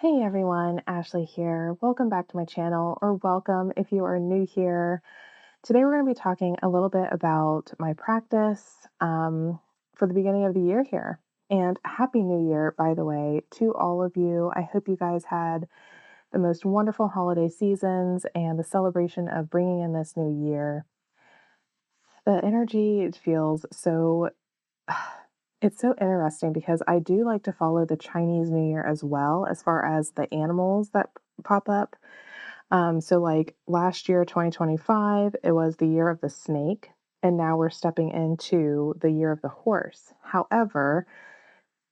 Hey everyone, Ashley here. Welcome back to my channel, or welcome if you are new here. Today we're going to be talking a little bit about my practice for the beginning of the year here. And Happy New Year, by the way, to all of you. I hope you guys had the most wonderful holiday seasons and the celebration of bringing in this new year. The energy feels so it's so interesting because I do like to follow the Chinese New Year as well, as far as the animals that pop up. So like last year, 2025, it was the year of the snake, and now we're stepping into the year of the horse. However,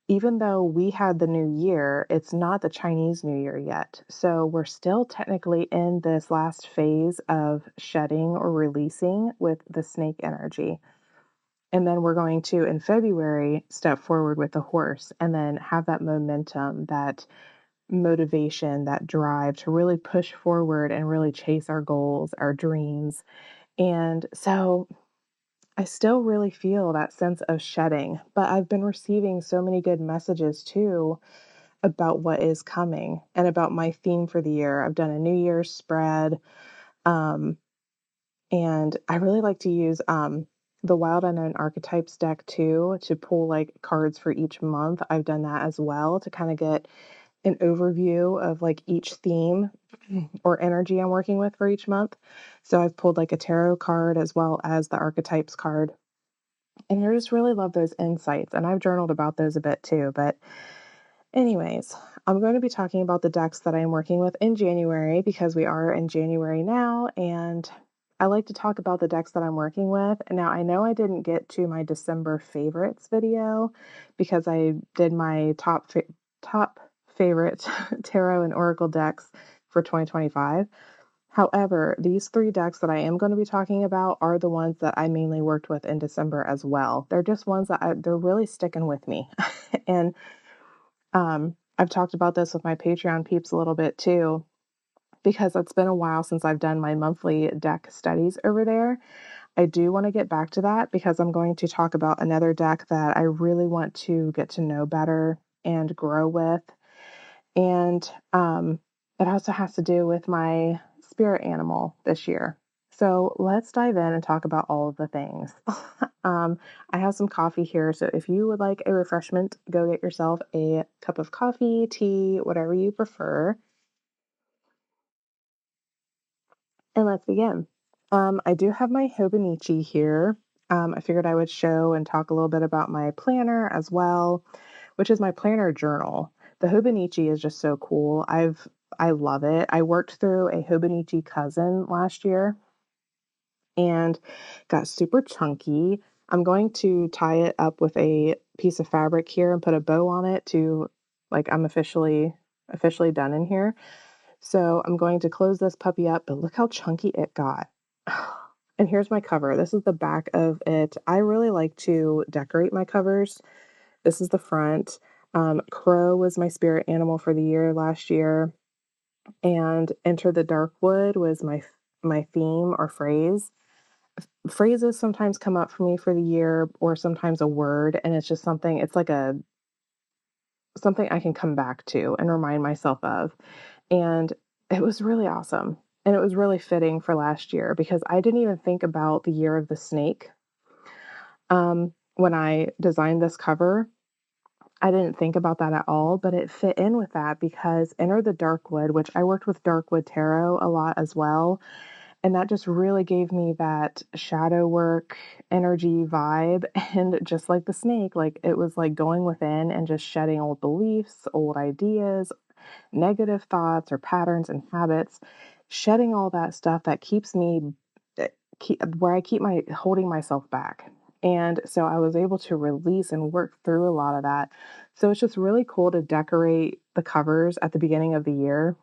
even though we had the new year, it's not the Chinese New Year yet. So we're still technically in this last phase of shedding or releasing with the snake energy. And then we're going to, in February, step forward with the horse and then have that momentum, that motivation, that drive to really push forward and really chase our goals, our dreams. And so I still really feel that sense of shedding, but I've been receiving so many good messages too about what is coming and about my theme for the year. I've done a New Year's spread. Um, And I really like to use the Wild Unknown Archetypes deck too to pull like cards for each month. I've done that as well to kind of get an overview of like each theme or energy I'm working with for each month. So I've pulled like a tarot card as well as the archetypes card. And I just really love those insights. And I've journaled about those a bit too. But anyways, I'm going to be talking about the decks that I'm working with in January because we are in January now, and I like to talk about the decks that I'm working with. And now I know I didn't get to my December favorites video because I did my top favorite tarot and oracle decks for 2025. However, these three decks that I am going to be talking about are the ones that I mainly worked with in December as well. They're just ones that they're really sticking with me. And I've talked about this with my Patreon peeps a little bit too, because it's been a while since I've done my monthly deck studies over there. I do want to get back to that because I'm going to talk about another deck that I really want to get to know better and grow with. And it also has to do with my spirit animal this year. So let's dive in and talk about all of the things. I have some coffee here, so if you would like a refreshment, go get yourself a cup of coffee, tea, whatever you prefer, and let's begin. I do have my hobonichi here. I figured I would show and talk a little bit about my planner as well, which is my planner journal. The hobonichi is just so cool. I love it. I worked through a hobonichi cousin last year and got super chunky. I'm going to tie it up with a piece of fabric here and put a bow on it to like I'm officially done in here. So I'm going to close this puppy up, but look how chunky it got. And here's my cover. This is the back of it. I really like to decorate my covers. This is the front. Crow was my spirit animal for the year last year, and Enter the Darkwood was my theme or phrase. Phrases sometimes come up for me for the year, or sometimes a word, and it's just something. It's like a something I can come back to and remind myself of. And it was really awesome. And it was really fitting for last year because I didn't even think about the year of the snake. When I designed this cover, I didn't think about that at all, but it fit in with that because Enter the Darkwood, which I worked with Darkwood Tarot a lot as well. And that just really gave me that shadow work energy vibe. And just like the snake, like it was like going within and just shedding old beliefs, old ideas, negative thoughts or patterns and habits, shedding all that stuff that keeps me where I keep my holding myself back. And so I was able to release and work through a lot of that. So it's just really cool to decorate the covers at the beginning of the year.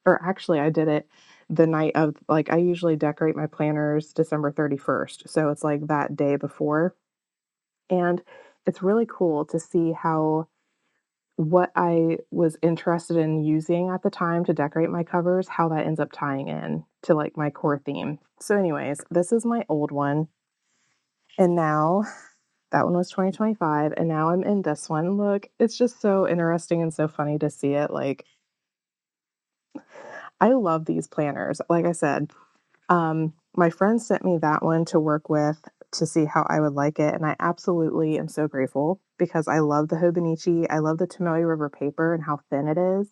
Or actually, I did it the night of, like, I usually decorate my planners December 31st. So it's like that day before. And it's really cool to see how what I was interested in using at the time to decorate my covers, how that ends up tying in to like my core theme. So, anyways, this is my old one. And now that one was 2025. And now I'm in this one. Look, it's just so interesting and so funny to see it. Like, I love these planners. Like I said, my friend sent me that one to work with to see how I would like it, and I absolutely am so grateful because I love the hobonichi. I love the Tomoe River paper and how thin it is,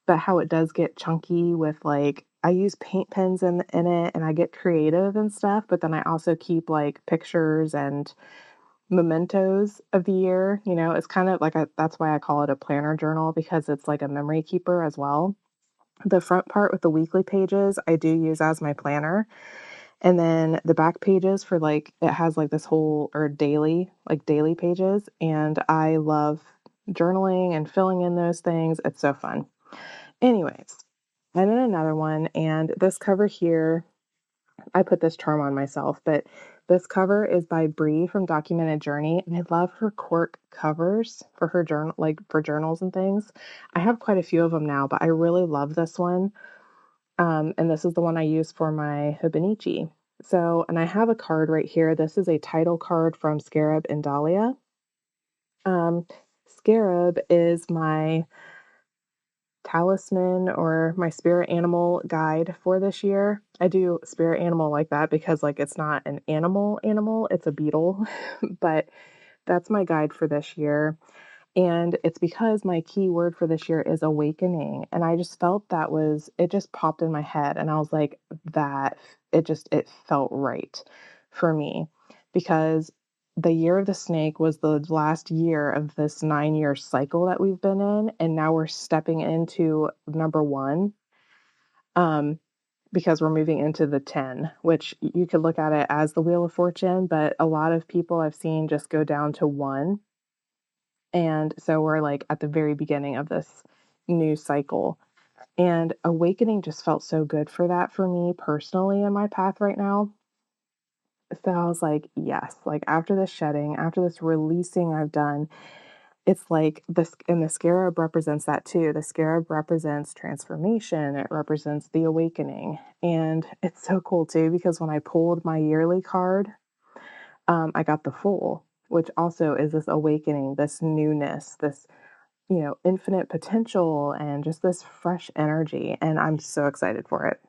but how it does get chunky with like I use paint pens in it and I get creative and stuff, but then I also keep like pictures and mementos of the year. It's kind of like that's why I call it a planner journal because it's like a memory keeper as well. The front part with the weekly pages, I do use as my planner. And then the back pages for like, it has like this whole, or daily pages. And I love journaling and filling in those things. It's so fun. Anyways, I'm in another one. And this cover here, I put this charm on myself, but this cover is by Bree from Documented Journey. And I love her cork covers for her journal, like for journals and things. I have quite a few of them now, but I really love this one. And this is the one I use for my hobonichi. So, and I have a card right here. This is a title card from Scarab and Dahlia. Um, Scarab is my talisman or my spirit animal guide for this year. I do spirit animal like that because like it's not an animal, it's a beetle. But that's my guide for this year. And it's because my key word for this year is awakening. And I just felt it just popped in my head. And I was like, it felt right for me because the year of the snake was the last year of this 9-year cycle that we've been in. And now we're stepping into number one. Because we're moving into the 10, which you could look at it as the Wheel of Fortune, but a lot of people I've seen just go down to one. And so we're like at the very beginning of this new cycle. And awakening just felt so good for that for me personally in my path right now. So I was like, yes, like after this shedding, after this releasing I've done, it's like this, and the scarab represents that too. The scarab represents transformation, it represents the awakening. And it's so cool too, because when I pulled my yearly card, I got the Fool, which also is this awakening, this newness, this infinite potential and just this fresh energy. And I'm so excited for it.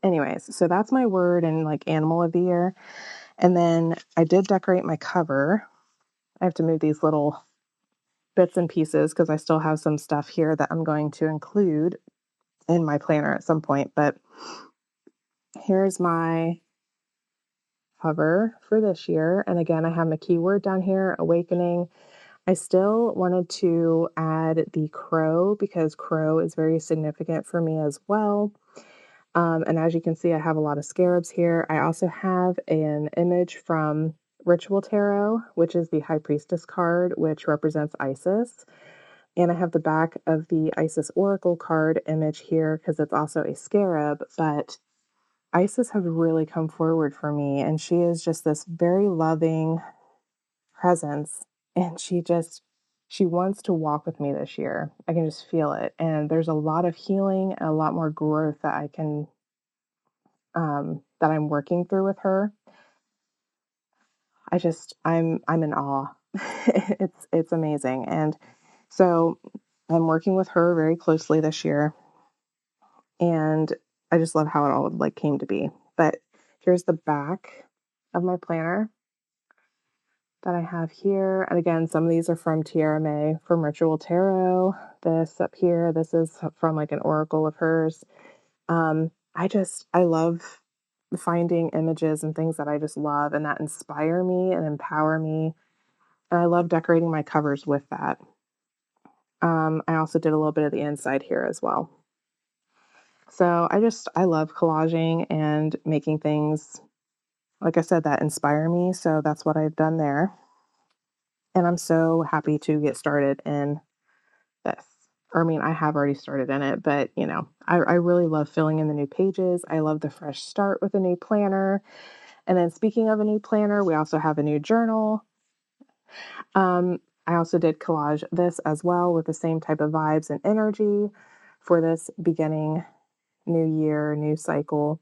Anyways, so that's my word and like animal of the year. And then I did decorate my cover. I have to move these little bits and pieces because I still have some stuff here that I'm going to include in my planner at some point. But here's my cover for this year. And again, I have my keyword down here, awakening. I still wanted to add the crow because crow is very significant for me as well. And as you can see, I have a lot of scarabs here. I also have an image from Ritual Tarot, which is the High Priestess card, which represents Isis. And I have the back of the Isis Oracle card image here because it's also a scarab. But Isis has really come forward for me, and she is just this very loving presence. And she wants to walk with me this year. I can just feel it. And there's a lot of healing and a lot more growth that that I'm working through with her. I'm in awe. It's amazing. And so I'm working with her very closely this year. And I just love how it all like came to be. But here's the back of my planner that I have here. And again, some of these are from Tiara May from Ritual Tarot. This up here, this is from like an oracle of hers. I love finding images and things that I just love and that inspire me and empower me. And I love decorating my covers with that. I also did a little bit of the inside here as well. So I love collaging and making things, like I said, that inspire me. So that's what I've done there. And I'm so happy to get started in this. Or, I mean, I have already started in it, but I really love filling in the new pages. I love the fresh start with a new planner. And then speaking of a new planner, we also have a new journal. I also did collage this as well with the same type of vibes and energy for this beginning new year, new cycle.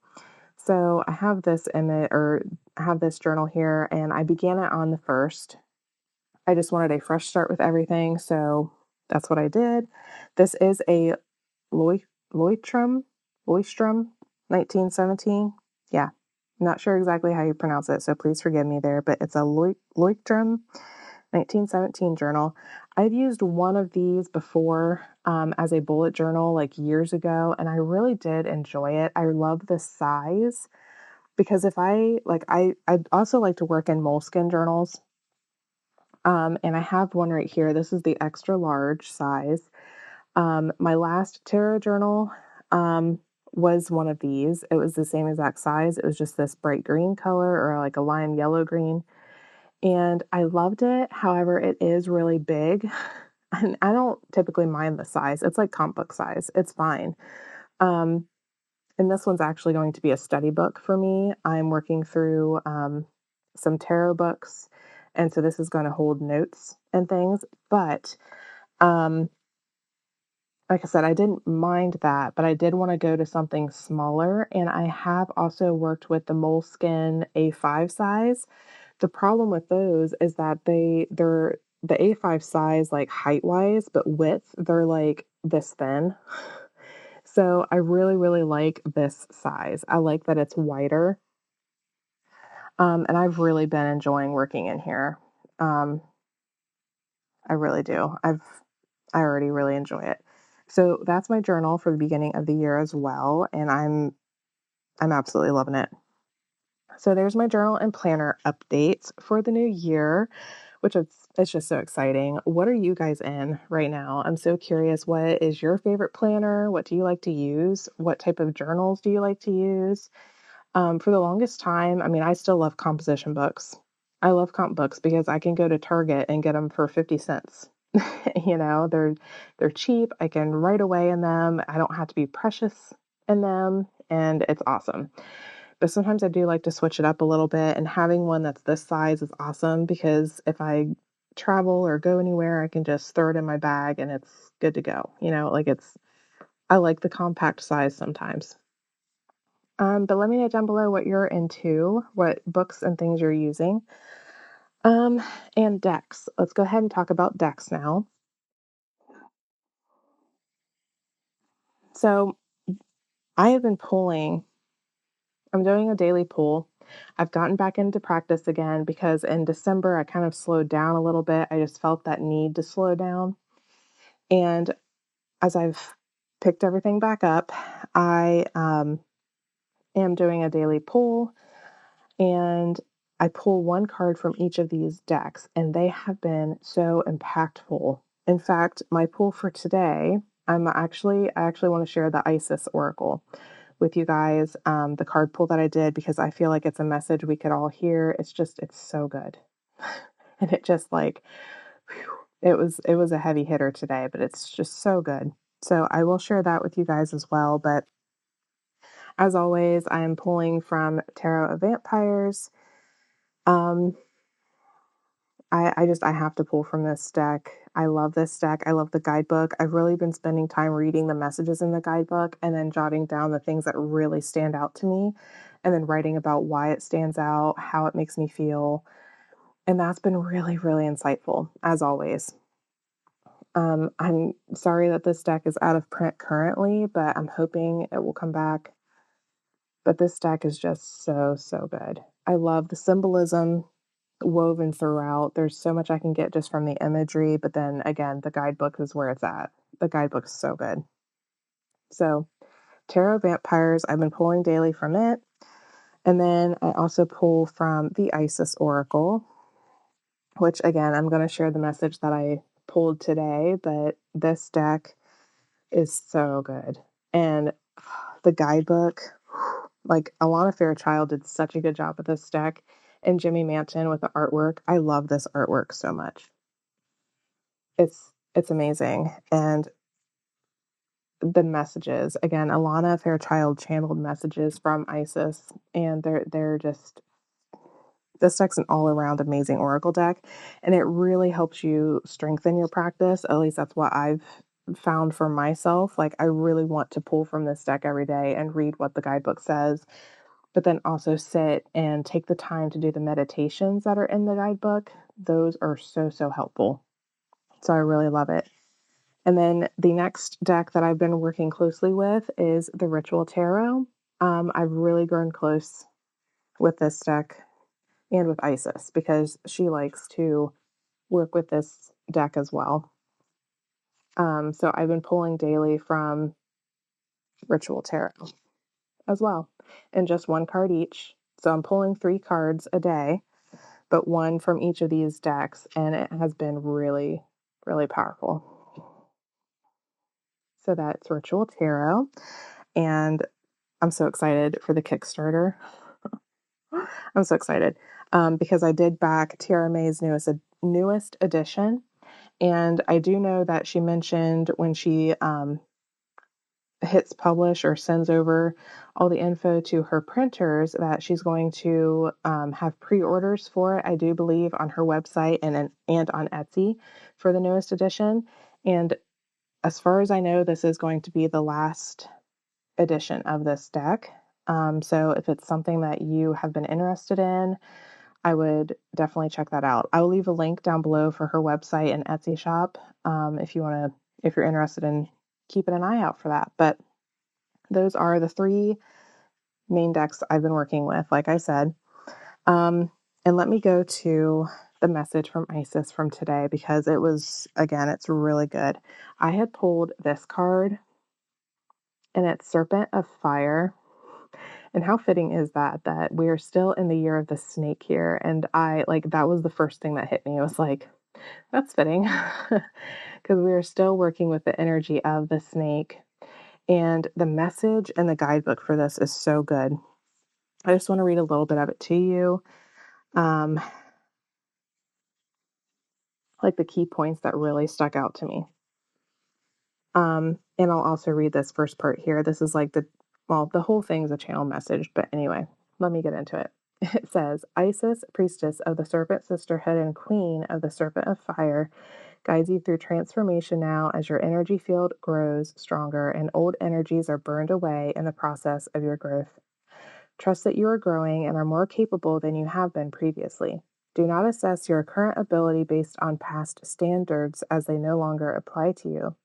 So I have this image, or I have this journal here, and I began it on the 1st. I just wanted a fresh start with everything, so that's what I did. This is a Loistrom, 1917. Yeah, not sure exactly how you pronounce it, so please forgive me there, but it's a Leuchtturm 1917 journal. I've used one of these before as a bullet journal like years ago, and I really did enjoy it. I love the size because if I like, I also like to work in moleskin journals. And I have one right here. This is the extra large size. My last tarot journal um, was one of these. It was the same exact size. It was just this bright green color or like a lime yellow green. And I loved it. However, it is really big. And I don't typically mind the size. It's like comic book size. It's fine. Um, and this one's actually going to be a study book for me. I'm working through some tarot books. And so this is going to hold notes and things. But um, like I said, I didn't mind that, but I did want to go to something smaller. And I have also worked with the Moleskine A5 size. The problem with those is that they're the A5 size, like height wise, but width, they're like this thin. So I really, really like this size. I like that it's wider. And I've really been enjoying working in here. Um, I really do. I already really enjoy it. So that's my journal for the beginning of the year as well, and I'm absolutely loving it. So there's my journal and planner updates for the new year, which it's just so exciting. What are you guys in right now? I'm so curious. What is your favorite planner? What do you like to use? What type of journals do you like to use? For the longest time, I mean, I still love composition books. I love comp books because I can go to Target and get them for 50 cents. They're cheap. I can write away in them. I don't have to be precious in them, and it's awesome. But sometimes I do like to switch it up a little bit, and having one that's this size is awesome because if I travel or go anywhere, I can just throw it in my bag and it's good to go. I like the compact size sometimes. But let me know down below what you're into, what books and things you're using. Um, and decks. Let's go ahead and talk about decks now. So I have been pulling, I'm doing a daily pull. I've gotten back into practice again because in December I kind of slowed down a little bit. I just felt that need to slow down. And as I've picked everything back up, I am doing a daily pull. And I pull one card from each of these decks, and they have been so impactful. In fact, my pull for today, I actually want to share the Isis Oracle with you guys, the card pull that I did, because I feel like it's a message we could all hear. It's so good. And it just like, whew, it was a heavy hitter today, but it's just so good. So I will share that with you guys as well. But as always, I am pulling from Tarot of Vampires. Um, I have to pull from this deck. I love this deck. I love the guidebook. I've really been spending time reading the messages in the guidebook and then jotting down the things that really stand out to me and then writing about why it stands out, how it makes me feel. And that's been really, really insightful, as always. I'm sorry that this deck is out of print currently, but I'm hoping it will come back. But this deck is just so, so good. I love the symbolism woven throughout. There's so much I can get just from the imagery, but then again, the guidebook is where it's at. The guidebook's so good. So, Tarot Vampires, I've been pulling daily from it. And then I also pull from the Isis Oracle, which again, I'm going to share the message that I pulled today, but this deck is so good. And the guidebook, like Alana Fairchild did such a good job with this deck, and Jimmy Manton with the artwork. I love this artwork so much. It's amazing. And the messages, again, Alana Fairchild channeled messages from Isis, and they're just, this deck's an all around amazing oracle deck, and it really helps you strengthen your practice. At least that's what I've found for myself. Like, I really want to pull from this deck every day and read what the guidebook says, but then also sit and take the time to do the meditations that are in the guidebook. Those are so, so helpful. So I really love it. And then the next deck that I've been working closely with is the Ritual Tarot. I've really grown close with this deck and with Isis because she likes to work with this deck as well. So I've been pulling daily from Ritual Tarot as well, and just one card each. So I'm pulling 3 cards a day, but one from each of these decks, and it has been really, really powerful. So that's Ritual Tarot, and I'm so excited for the Kickstarter. I'm so excited because I did back Tiara May's newest edition, and I do know that she mentioned when she hits publish or sends over all the info to her printers that she's going to have pre-orders for it, I do believe, on her website and on Etsy for the newest edition. And as far as I know, this is going to be the last edition of this deck. So if it's something that you have been interested in, I would definitely check that out. I will leave a link down below for her website and Etsy shop if you're interested in keeping an eye out for that. But those are the 3 main decks I've been working with, like I said. And let me go to the message from Isis from today because it's really good. I had pulled this card, and it's Serpent of Fire. And how fitting is that we are still in the year of the snake here. And that was the first thing that hit me. I was like, that's fitting because we are still working with the energy of the snake. And the message and the guidebook for this is so good. I just want to read a little bit of it to you. Like the key points that really stuck out to me. And I'll also read this first part here. This is like the whole thing's a channel message, but anyway, let me get into it. It says, Isis, priestess of the Serpent Sisterhood and queen of the Serpent of Fire, guides you through transformation now as your energy field grows stronger and old energies are burned away in the process of your growth. Trust that you are growing and are more capable than you have been previously. Do not assess your current ability based on past standards as they no longer apply to you.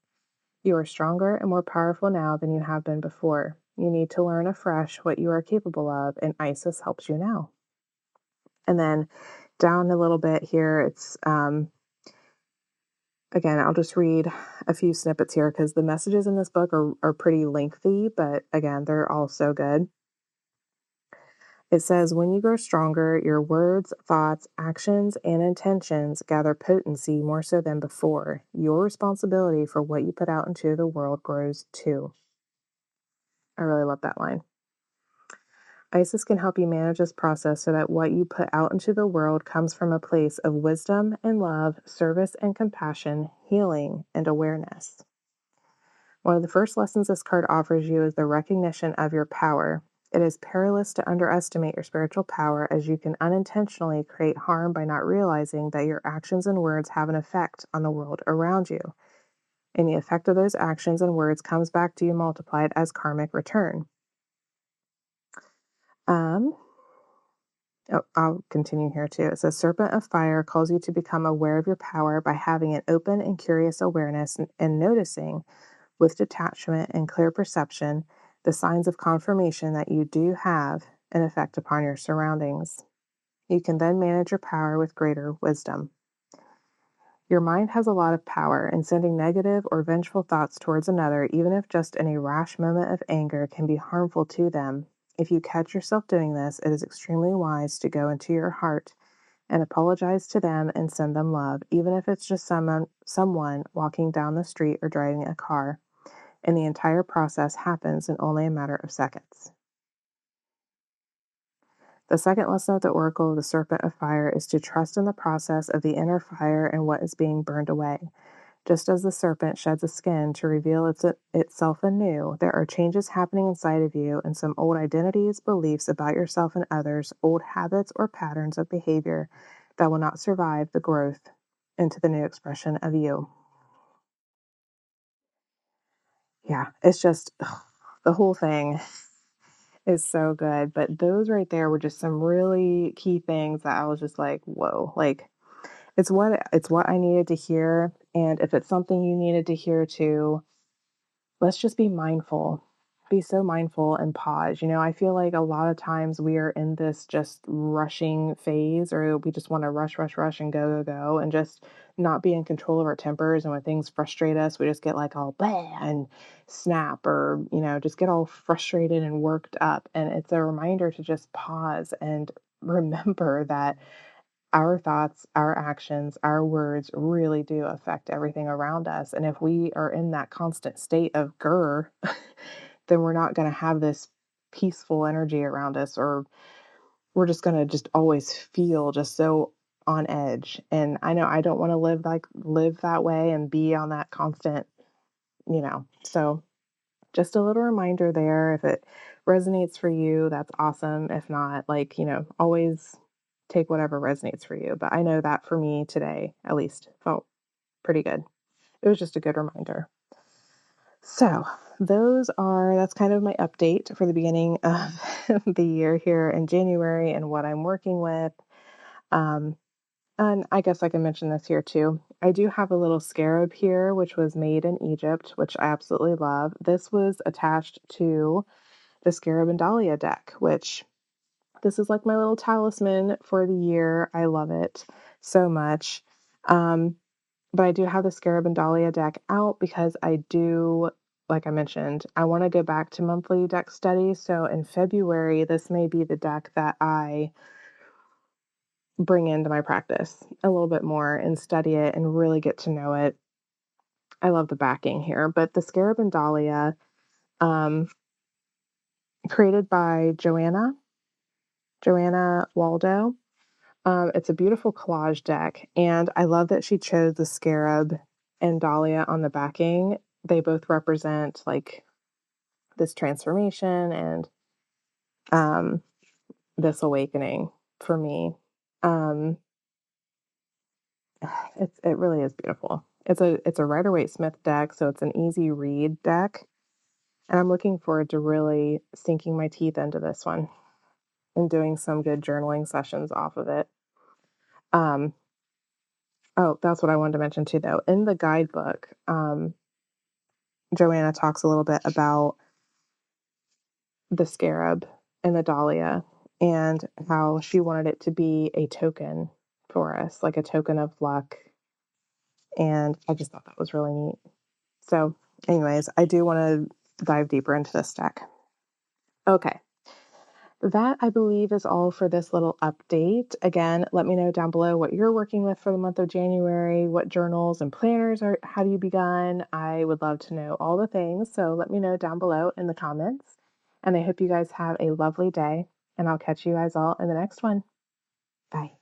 You are stronger and more powerful now than you have been before. You need to learn afresh what you are capable of, and Isis helps you now. And then down a little bit here, it's, again, I'll just read a few snippets here because the messages in this book are pretty lengthy, but again, they're all so good. It says, when you grow stronger, your words, thoughts, actions, and intentions gather potency more so than before. Your responsibility for what you put out into the world grows too. I really love that line. Isis can help you manage this process so that what you put out into the world comes from a place of wisdom and love, service and compassion, healing and awareness. One of the first lessons this card offers you is the recognition of your power. It is perilous to underestimate your spiritual power as you can unintentionally create harm by not realizing that your actions and words have an effect on the world around you. And the effect of those actions and words comes back to you multiplied as karmic return. I'll continue here too. It says, Serpent of Fire calls you to become aware of your power by having an open and curious awareness and noticing with detachment and clear perception the signs of confirmation that you do have an effect upon your surroundings. You can then manage your power with greater wisdom. Your mind has a lot of power, and sending negative or vengeful thoughts towards another, even if just in a rash moment of anger, can be harmful to them. If you catch yourself doing this, it is extremely wise to go into your heart and apologize to them and send them love, even if it's just someone walking down the street or driving a car. And the entire process happens in only a matter of seconds. The second lesson of the Oracle of the Serpent of Fire is to trust in the process of the inner fire and what is being burned away. Just as the serpent sheds a skin to reveal itself anew, there are changes happening inside of you and some old identities, beliefs about yourself and others, old habits or patterns of behavior that will not survive the growth into the new expression of you. Yeah, it's just the whole thing is so good. But those right there were just some really key things that I was just like, whoa. it's what I needed to hear. And if it's something you needed to hear too, let's just be mindful. Be so mindful and pause. I feel like a lot of times we are in this just rushing phase, or we just want to rush, rush, rush and go, go, go, and just not be in control of our tempers. And when things frustrate us, we just get like all blah and snap, or, just get all frustrated and worked up. And it's a reminder to just pause and remember that our thoughts, our actions, our words really do affect everything around us. And if we are in that constant state of grr, then we're not going to have this peaceful energy around us, or we're just going to just always feel just so on edge. And I know I don't want to live that way and be on that constant, So just a little reminder there. If it resonates for you, that's awesome. If not, always take whatever resonates for you. But I know that for me today, at least, felt pretty good. It was just a good reminder. So that's kind of my update for the beginning of the year here in January and what I'm working with. Um, and I guess I can mention this here too. I do have a little scarab here, which was made in Egypt, which I absolutely love. This was attached to the Scarab and Dahlia deck, which this is like my little talisman for the year. I love it so much. But I do have the Scarab and Dahlia deck out because I do, like I mentioned, I want to go back to monthly deck studies. So in February, this may be the deck that I bring into my practice a little bit more and study it and really get to know it. I love the backing here, but the Scarab and Dahlia, um, created by Joanna Waldo. It's a beautiful collage deck, and I love that she chose the Scarab and Dahlia on the backing. They both represent like this transformation and um, this awakening for me. Um, it really is beautiful. It's a Rider-Waite-Smith deck, so it's an easy read deck, and I'm looking forward to really sinking my teeth into this one and doing some good journaling sessions off of it. Um, oh, that's what I wanted to mention too, though. In the guidebook, Joanna talks a little bit about the scarab and the dahlia and how she wanted it to be a token for us, like a token of luck. And I just thought that was really neat. So, anyways, I do want to dive deeper into this deck. Okay. That, I believe, is all for this little update. Again, let me know down below what you're working with for the month of January. What journals and planners have you begun? I would love to know all the things. So let me know down below in the comments. And I hope you guys have a lovely day. And I'll catch you guys all in the next one. Bye.